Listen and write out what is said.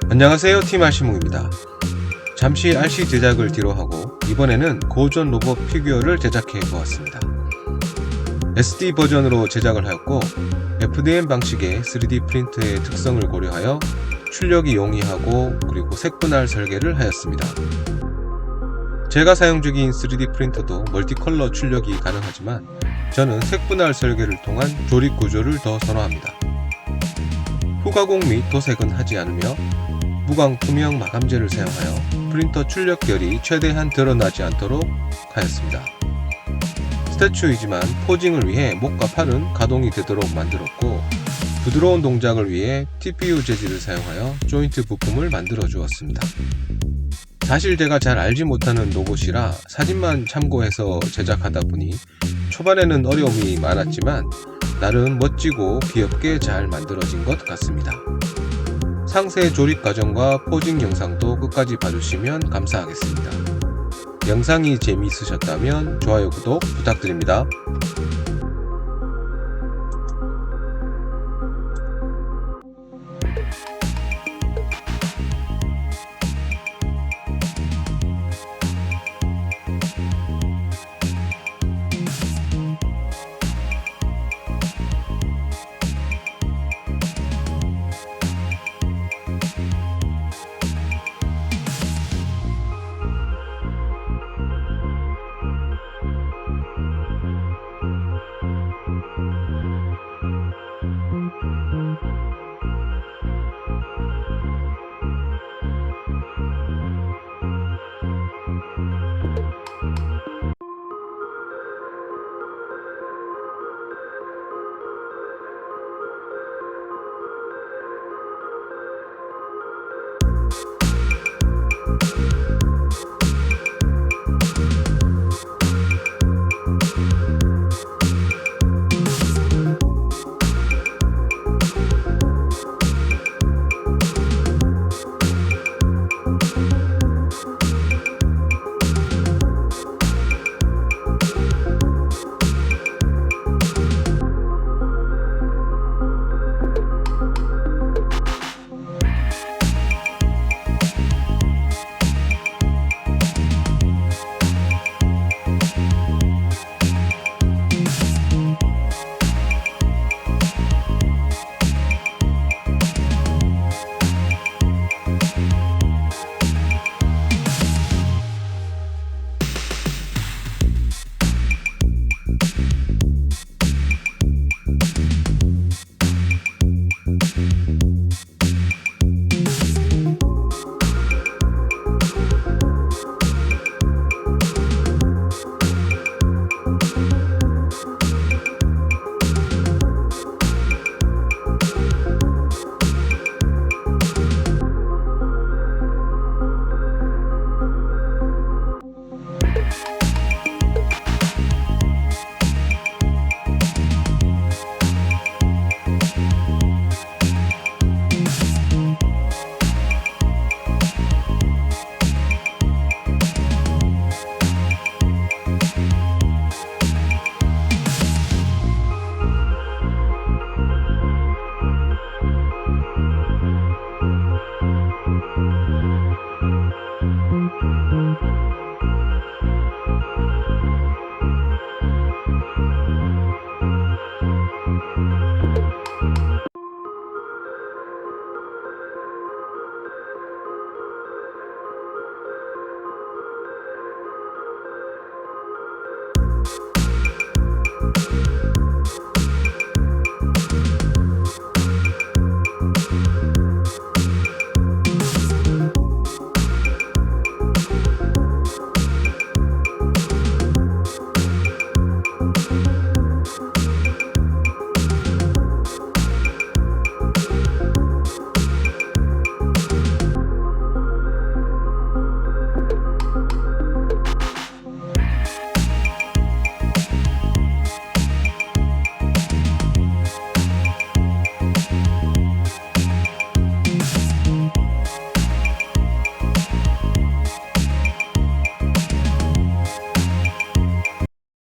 안녕하세요, 팀 RC몽입니다. 잠시 RC 제작을 뒤로하고 이번에는 고전 로봇 피규어를 제작해 보았습니다. SD 버전으로 제작을 하였고 FDM 방식의 3D 프린터의 특성을 고려하여 출력이 용이하고 그리고 색분할 설계를 하였습니다. 제가 사용 중인 3D 프린터도 멀티컬러 출력이 가능하지만 저는 색분할 설계를 통한 조립 구조를 더 선호합니다. 후가공 및 도색은 하지 않으며 무광 투명 마감재를 사용하여 프린터 출력결이 최대한 드러나지 않도록 하였습니다. 스태츄이지만 포징을 위해 목과 팔은 가동이 되도록 만들었고 부드러운 동작을 위해 TPU 재질을 사용하여 조인트 부품을 만들어 주었습니다. 사실 제가 잘 알지 못하는 로봇이라 사진만 참고해서 제작하다 보니 초반에는 어려움이 많았지만 나름 멋지고 귀엽게 잘 만들어진 것 같습니다. 상세 조립 과정과 포징 영상도 끝까지 봐주시면 감사하겠습니다. 영상이 재미있으셨다면 좋아요, 구독 부탁드립니다.